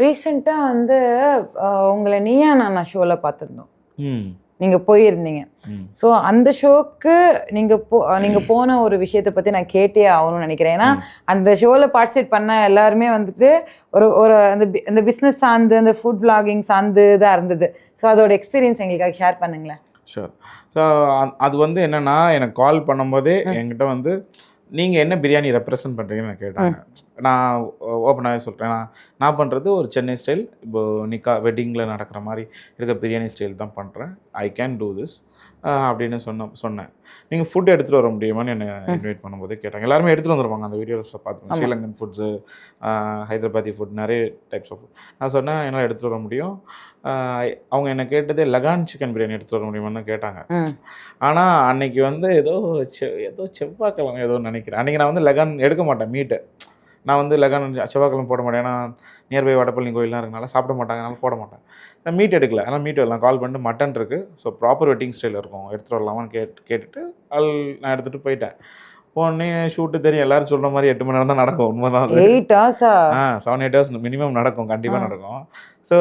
ரீசெண்டாக வந்து உங்களை நீயா நானா ஷோவில் பார்த்துருந்தோம். ம் நீங்கள் போயிருந்தீங்க. ஸோ அந்த ஷோக்கு நீங்கள் போன ஒரு விஷயத்தை பற்றி நான் கேட்டே ஆகணும்னு நினைக்கிறேன். ஏன்னா அந்த ஷோவில் பார்ட்டிசிபேட் பண்ண எல்லாருமே வந்துட்டு ஒரு அந்த பிஸ்னஸ் சார்ந்து அந்த ஃபுட் விளாகிங் சார்ந்து தான் இருந்தது. ஸோ அதோட எக்ஸ்பீரியன்ஸ் எங்களுக்காக ஷேர் பண்ணுங்களேன். ஷூர். ஸோ அது வந்து என்னென்னா, எனக்கு கால் பண்ணும்போதே என்கிட்ட வந்து நீங்கள் என்ன பிரியாணி ரெப்ரசன்ட் பண்ணுறீங்கன்னு நான் கேட்டாங்க. நான் ஓப்பனாகவே சொல்கிறேன், நான் பண்ணுறது ஒரு சென்னை ஸ்டைல், இப்போது நிக்கா வெட்டிங்கில் நடக்கிற மாதிரி இருக்க பிரியாணி ஸ்டைல் தான் பண்ணுறேன். ஐ கேன் டூ திஸ் அப்படின்னு சொன்னேன். நீங்கள் ஃபுட் எடுத்துகிட்டு வர முடியுமான்னு என்னை இன்வைட் பண்ணும்போது கேட்டாங்க. எல்லாருமே எடுத்துகிட்டு வந்துருவாங்க. அந்த வீடியோஸில் பார்த்துருங்க, ஸ்ரீலங்கன் ஃபுட்ஸு, ஹைதராபாதி ஃபுட், நிறைய டைப்ஸ் ஆஃப் ஃபுட். நான் சொன்னேன் என்னால் எடுத்துகிட்டு வர முடியும். அவங்க என்னை கேட்டதே லகான் சிக்கன் பிரியாணி எடுத்துகிட்டு வர முடியுமான்னு தான் கேட்டாங்க. ஆனால் அன்றைக்கி வந்து ஏதோ செவ்வாய்க்கிழமை ஏதோ நினைக்கிறேன். அன்றைக்கி நான் வந்து லகான் எடுக்க மாட்டேன் மீட்டு. நான் வந்து லகான் செவ்வாய்க்கிழமை போட மாட்டேன். ஏன்னா நியர்பை வடப்பள்ளி கோயிலாம் இருக்கனால சாப்பிட மாட்டாங்க, அதனால் போட மாட்டேன். நான் மீட் எடுக்கல. ஆனால் மீட் வரலாம் கால் பண்ணிட்டு மட்டன் இருக்குது, ஸோ ப்ராப்பர் வெட்டிங் ஸ்டைல் இருக்கும், எடுத்துகிட்டு வரலாமான்னு கேட்டுட்டு நான் எடுத்துகிட்டு போயிட்டேன். போனே ஷூட்டு தெரியும், எல்லோரும் சொல்கிற மாதிரி 8 மணி நேரம் தான் நடக்கும். உண்மைதான். 8 ஹவர்ஸா? 7-8 ஹவர்ஸ் மினிமம் நடக்கும், கண்டிப்பாக நடக்கும். ஸோ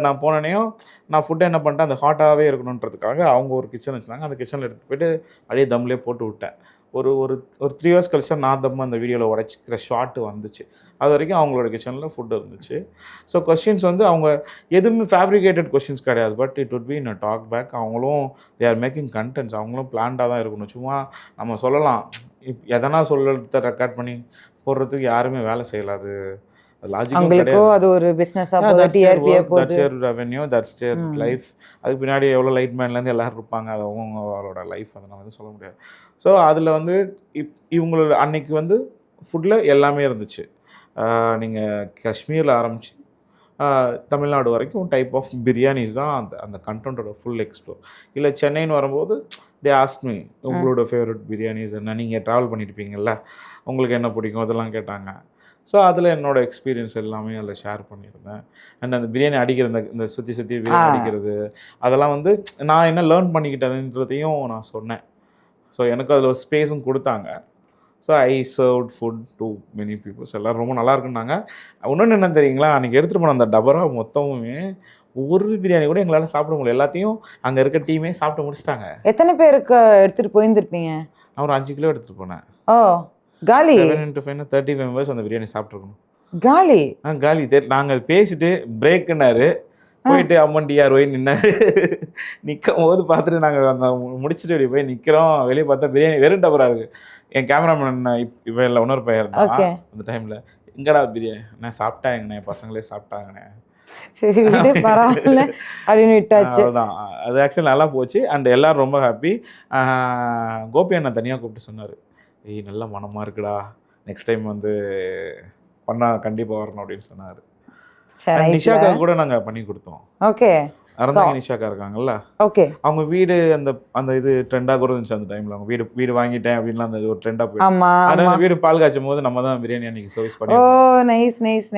நான் போனோடனையும் நான் ஃபுட்டை என்ன பண்ணிட்டேன், அந்த ஹாட்டாகவே இருக்கணுன்றதுக்காக அவங்க ஒரு கிச்சன் வச்சுருந்தாங்க. அந்த கிச்சனில் எடுத்துகிட்டு போய்ட்டு அப்படியே தம்லேயே போட்டு விட்டேன். ஒரு 3 ஹவர்ஸ் கழிச்சா நான் தம் அந்த வீடியோவில் உடைச்சிக்கிற ஷாட்டு வந்துச்சு. அது வரைக்கும் அவங்களோட கிச்சனில் ஃபுட் இருந்துச்சு. ஸோ கொஸ்டின்ஸ் வந்து அவங்க எதுவுமே ஃபேப்ரிகேட்டட் கொஸ்டின்ஸ் கிடையாது. But it would be in a talk back. அவங்களும் தே ஆர் மேக்கிங் கண்டென்ட்ஸ். அவங்களும் பிளான்டாக தான் இருக்கணும். சும்மா நம்ம சொல்லலாம், எதனா சொல்கிறத ரெக்கார்ட் பண்ணி போடுறதுக்கு யாருமே வேலை செய்யலாது. அது ஒரு பிசினஸா போகுது, டிஆர்பியா போகுது, that's your revenue, that's your life. அதுக்கு பின்னாடி எவ்வளோ லைட் மேன்லேருந்து எல்லோரும் இருப்பாங்க, அது அவங்களோட லைஃப், அதை நம்ம வந்து சொல்ல முடியாது. ஸோ அதில் வந்து இவங்களோட அன்னைக்கு வந்து ஃபுட்டில் எல்லாமே இருந்துச்சு. நீங்கள் காஷ்மீரில் ஆரம்பித்து தமிழ்நாடு வரைக்கும் டைப் ஆஃப் பிரியாணிஸ் தான் அந்த கண்டென்ட்டோட ஃபுல் எக்ஸ்ப்ளோர். இல்லை சென்னைன்னு வரும்போது தே ஆஸ்க் மீ உங்களோட ஃபேவரட் பிரியாணிஸ் என்ன, நீங்கள் ட்ராவல் பண்ணியிருப்பீங்கள்ல, உங்களுக்கு என்ன பிடிக்கும், அதெல்லாம் கேட்டாங்க. ஸோ அதில் என்னோடய எக்ஸ்பீரியன்ஸ் எல்லாமே அதில் ஷேர் பண்ணியிருந்தேன். அண்ட் அந்த பிரியாணி அடிக்கிற இந்த சுற்றி பிரியாணி அடிக்கிறது, அதெல்லாம் வந்து நான் என்ன லேர்ன் பண்ணிக்கிட்டதுன்றதையும் நான் சொன்னேன். ஸோ எனக்கு அதில் ஒரு ஸ்பேஸும் கொடுத்தாங்க. So I served food to many peoples. எல்லோரும் ரொம்ப நல்லா இருக்குன்னாங்க. இன்னொன்று என்ன தெரியுங்களா, அன்றைக்கி எடுத்துகிட்டு போன அந்த டபரா மொத்தமுமே ஒரு பிரியாணி கூட எங்களால் சாப்பிட முடியல. எல்லாத்தையும் அங்கே இருக்க டீமே சாப்பிட்டு முடிச்சிட்டாங்க. எத்தனை பேருக்கு எடுத்துகிட்டு போயிருந்துருப்பீங்க? நான் ஒரு 5 கிலோ எடுத்துகிட்டு போனேன். ஓ காலி. 7 into 5 35 மெம்பர்ஸ் அந்த பிரியாணி சாப்பிட்ருக்கணும். காலி காலி. நாங்கள் பேசிட்டு பிரேக்குன்னாரு, போயிட்டு அம்மன் டிஆர்ஒய் நின்னாரு. நிற்கும் போது பார்த்துட்டு நாங்கள் அந்த முடிச்சுட்டு வெளியே போய் நிற்கிறோம். வெளியே பார்த்தா பிரியாணி வெறும் டபரா இருக்குது. என் கேமராமேன் இப்போ இல்லை, இன்னொரு பையன் தான் அந்த டைமில். எங்கடா பிரியாணி நான் சாப்பிட்டாங்கண்ணே, பசங்களே சாப்பிட்டாங்கண்ணே, சரி பரவாயில்ல அப்படின்னு விட்டாச்சு. அதுதான், அது ஆக்சுவலி நல்லா போச்சு. அண்ட் எல்லோரும் ரொம்ப ஹாப்பி. கோபி அண்ணா தனியாக கூப்பிட்டு சொன்னார், ஏய் நல்ல மனமாக இருக்குடா, நெக்ஸ்ட் டைம் வந்து பண்ணால் கண்டிப்பாக வரணும் அப்படின்னு சொன்னார். நிஷாக்கா கூட நாங்கள் பண்ணி கொடுத்தோம். ஓகே, அறந்தாங்க நிஷாக்கா இருக்காங்கல்ல, ஓகே, அவங்க வீடு அந்த இது ட்ரெண்டாக கூட இருந்துச்சு அந்த டைமில். அவங்க வீடு வாங்கிட்டேன் அப்படின்லாம் அந்த ஒரு ட்ரெண்டாக போயிடும். வீடு பால் காய்ச்சும் போது நம்ம தான் பிரியாணி அன்றைக்கி சர்வீஸ் பண்ணி. ஓ நைஸ் நைஸ்.